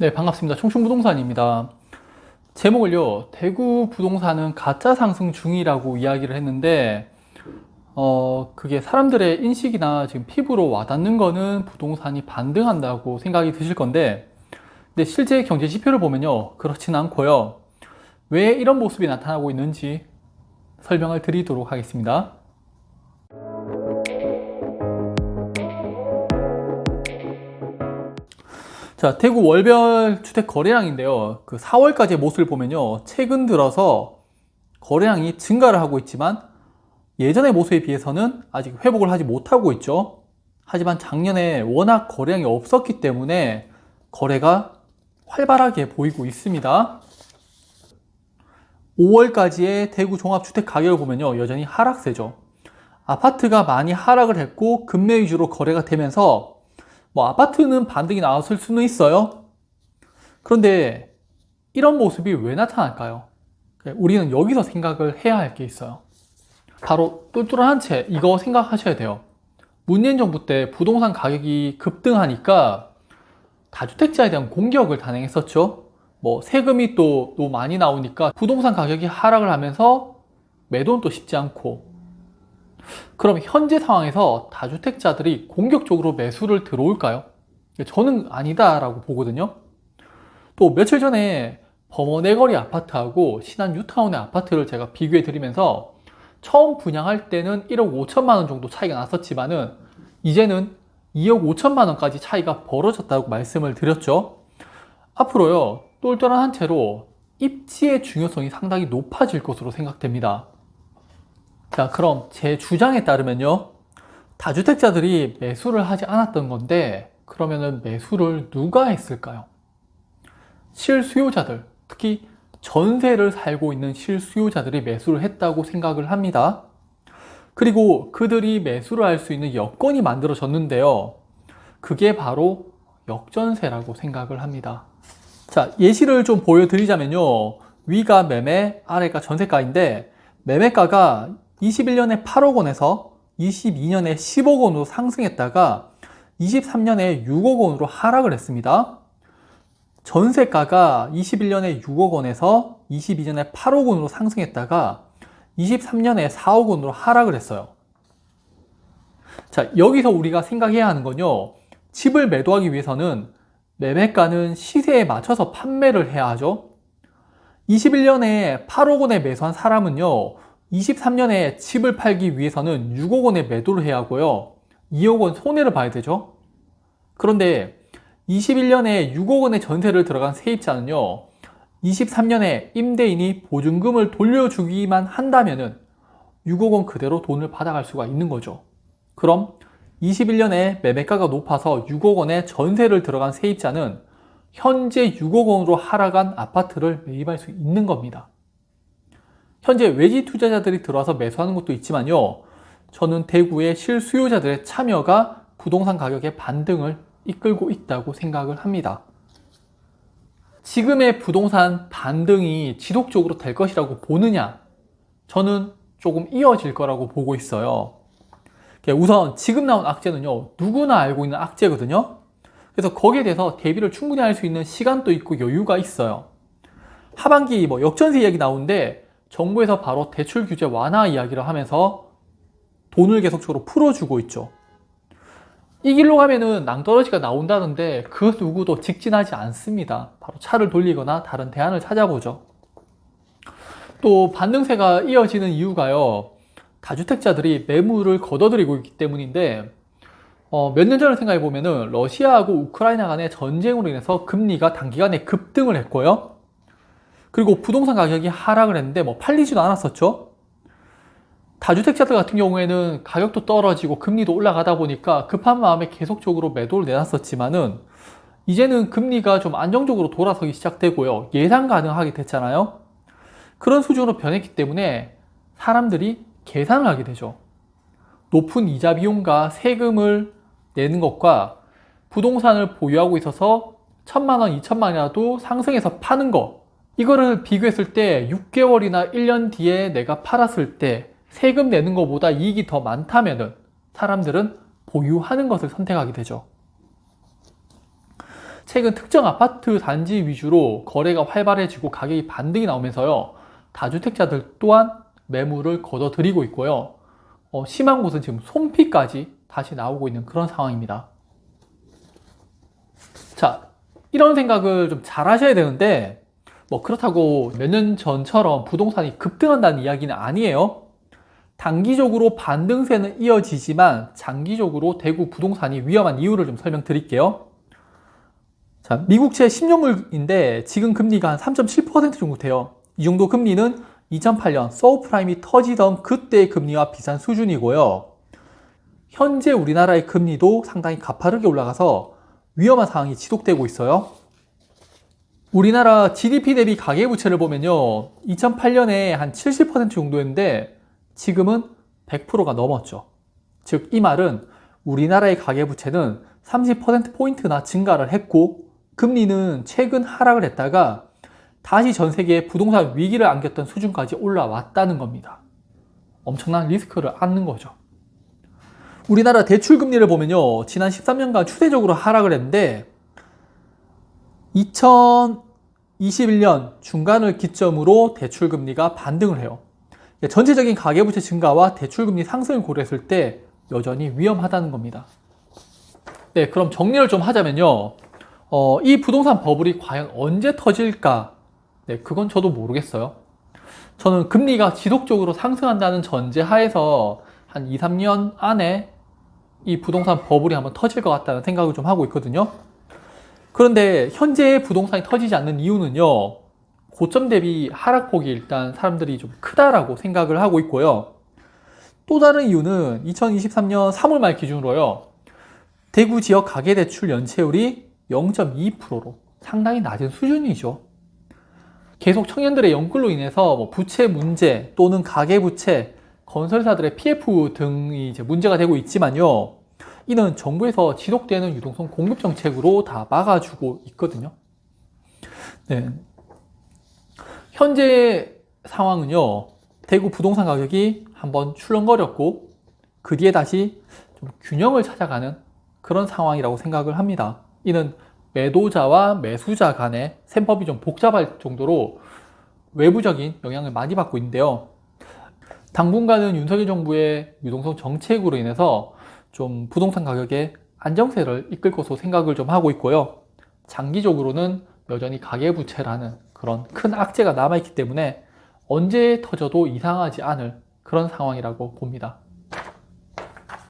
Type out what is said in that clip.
네, 반갑습니다. 청춘부동산입니다. 제목을요, 대구 부동산은 가짜 상승 중이라고 이야기를 했는데, 그게 사람들의 인식이나 지금 피부로 와닿는 거는 부동산이 반등한다고 생각이 드실 건데, 근데 실제 경제 지표를 보면요, 그렇진 않고요. 왜 이런 모습이 나타나고 있는지 설명을 드리도록 하겠습니다. 자, 대구 월별 주택 거래량인데요. 그 4월까지의 모습을 보면요, 최근 들어서 거래량이 증가를 하고 있지만 예전의 모습에 비해서는 아직 회복을 하지 못하고 있죠. 하지만 작년에 워낙 거래량이 없었기 때문에 거래가 활발하게 보이고 있습니다. 5월까지의 대구 종합주택 가격을 보면요, 여전히 하락세죠. 아파트가 많이 하락을 했고 급매 위주로 거래가 되면서 아파트는 반등이 나왔을 수는 있어요. 그런데 이런 모습이 왜 나타날까요? 우리는 여기서 생각을 해야 할 게 있어요. 바로 똘똘한 한 채, 이거 생각하셔야 돼요. 문재인 정부 때 부동산 가격이 급등하니까 다주택자에 대한 공격을 단행했었죠. 세금이 또 많이 나오니까 부동산 가격이 하락을 하면서 매도는 또 쉽지 않고. 그럼 현재 상황에서 다주택자들이 공격적으로 매수를 들어올까요? 저는 아니다라고 보거든요. 또 며칠 전에 범어내거리 아파트하고 신안 뉴타운의 아파트를 제가 비교해 드리면서 처음 분양할 때는 1억 5천만 원 정도 차이가 났었지만은 이제는 2억 5천만 원까지 차이가 벌어졌다고 말씀을 드렸죠. 앞으로요, 똘똘한 한 채로 입지의 중요성이 상당히 높아질 것으로 생각됩니다. 자, 그럼 제 주장에 따르면요, 다주택자들이 매수를 하지 않았던 건데 그러면은 매수를 누가 했을까요? 실수요자들, 특히 전세를 살고 있는 실수요자들이 매수를 했다고 생각을 합니다. 그리고 그들이 매수를 할 수 있는 여건이 만들어졌는데요. 그게 바로 역전세라고 생각을 합니다. 자, 예시를 좀 보여드리자면요. 위가 매매, 아래가 전세가인데 매매가가 21년에 8억 원에서 22년에 10억 원으로 상승했다가 23년에 6억 원으로 하락을 했습니다. 전세가가 21년에 6억 원에서 22년에 8억 원으로 상승했다가 23년에 4억 원으로 하락을 했어요. 자, 여기서 우리가 생각해야 하는 건요, 집을 매도하기 위해서는 매매가는 시세에 맞춰서 판매를 해야 하죠. 21년에 8억 원에 매수한 사람은요, 23년에 집을 팔기 위해서는 6억 원에 매도를 해야 하고요, 2억 원 손해를 봐야 되죠. 그런데 21년에 6억 원의 전세를 들어간 세입자는요, 23년에 임대인이 보증금을 돌려주기만 한다면은 6억 원 그대로 돈을 받아갈 수가 있는 거죠. 그럼 21년에 매매가가 높아서 6억 원의 전세를 들어간 세입자는 현재 6억 원으로 하락한 아파트를 매입할 수 있는 겁니다. 현재 외지 투자자들이 들어와서 매수하는 것도 있지만요, 저는 대구의 실수요자들의 참여가 부동산 가격의 반등을 이끌고 있다고 생각을 합니다. 지금의 부동산 반등이 지속적으로 될 것이라고 보느냐? 저는 조금 이어질 거라고 보고 있어요. 우선 지금 나온 악재는요, 누구나 알고 있는 악재거든요. 그래서 거기에 대해서 대비를 충분히 할 수 있는 시간도 있고 여유가 있어요. 하반기 역전세 이야기 나오는데 정부에서 바로 대출 규제 완화 이야기를 하면서 돈을 계속적으로 풀어주고 있죠. 이 길로 가면은 낭떠러지가 나온다는데 그 누구도 직진하지 않습니다. 바로 차를 돌리거나 다른 대안을 찾아보죠. 또 반등세가 이어지는 이유가요, 다주택자들이 매물을 걷어들이고 있기 때문인데, 몇 년 전을 생각해 보면은 러시아하고 우크라이나 간의 전쟁으로 인해서 금리가 단기간에 급등을 했고요. 그리고 부동산 가격이 하락을 했는데 팔리지도 않았었죠. 다주택자들 같은 경우에는 가격도 떨어지고 금리도 올라가다 보니까 급한 마음에 계속적으로 매도를 내놨었지만은 이제는 금리가 좀 안정적으로 돌아서기 시작되고요. 예상 가능하게 됐잖아요. 그런 수준으로 변했기 때문에 사람들이 계산을 하게 되죠. 높은 이자 비용과 세금을 내는 것과 부동산을 보유하고 있어서 1,000만 원, 2천만 원이라도 상승해서 파는 거, 이거를 비교했을 때 6개월이나 1년 뒤에 내가 팔았을 때 세금 내는 것보다 이익이 더 많다면은 사람들은 보유하는 것을 선택하게 되죠. 최근 특정 아파트 단지 위주로 거래가 활발해지고 가격이 반등이 나오면서요. 다주택자들 또한 매물을 걷어들이고 있고요. 심한 곳은 지금 손피까지 다시 나오고 있는 그런 상황입니다. 자, 이런 생각을 좀 잘 하셔야 되는데, 그렇다고 몇 년 전처럼 부동산이 급등한다는 이야기는 아니에요. 단기적으로 반등세는 이어지지만 장기적으로 대구 부동산이 위험한 이유를 좀 설명드릴게요. 자, 미국채 10년물인데 지금 금리가 한 3.7% 정도 돼요. 이 정도 금리는 2008년 서브프라임이 터지던 그때의 금리와 비슷한 수준이고요. 현재 우리나라의 금리도 상당히 가파르게 올라가서 위험한 상황이 지속되고 있어요. 우리나라 GDP 대비 가계부채를 보면요. 2008년에 한 70% 정도였는데 지금은 100%가 넘었죠. 즉, 이 말은 우리나라의 가계부채는 30%포인트나 증가를 했고 금리는 최근 하락을 했다가 다시 전 세계에 부동산 위기를 안겼던 수준까지 올라왔다는 겁니다. 엄청난 리스크를 안는 거죠. 우리나라 대출 금리를 보면요. 지난 13년간 추세적으로 하락을 했는데 2021년 중간을 기점으로 대출 금리가 반등을 해요. 전체적인 가계부채 증가와 대출 금리 상승을 고려했을 때 여전히 위험하다는 겁니다. 네, 그럼 정리를 좀 하자면요. 이 부동산 버블이 과연 언제 터질까? 네, 그건 저도 모르겠어요. 저는 금리가 지속적으로 상승한다는 전제 하에서 한 2, 3년 안에 이 부동산 버블이 한번 터질 것 같다는 생각을 좀 하고 있거든요. 그런데 현재 부동산이 터지지 않는 이유는요. 고점 대비 하락폭이 일단 사람들이 좀 크다라고 생각을 하고 있고요. 또 다른 이유는 2023년 3월 말 기준으로요. 대구 지역 가계대출 연체율이 0.2%로 상당히 낮은 수준이죠. 계속 청년들의 연끌로 인해서 부채 문제 또는 가계부채, 건설사들의 PF 등이 이제 문제가 되고 있지만요. 이는 정부에서 지속되는 유동성 공급 정책으로 다 막아주고 있거든요. 네. 현재 상황은요. 대구 부동산 가격이 한번 출렁거렸고 그 뒤에 다시 좀 균형을 찾아가는 그런 상황이라고 생각을 합니다. 이는 매도자와 매수자 간의 셈법이 좀 복잡할 정도로 외부적인 영향을 많이 받고 있는데요. 당분간은 윤석열 정부의 유동성 정책으로 인해서 좀 부동산 가격의 안정세를 이끌 것으로 생각을 좀 하고 있고요. 장기적으로는 여전히 가계부채라는 그런 큰 악재가 남아있기 때문에 언제 터져도 이상하지 않을 그런 상황이라고 봅니다.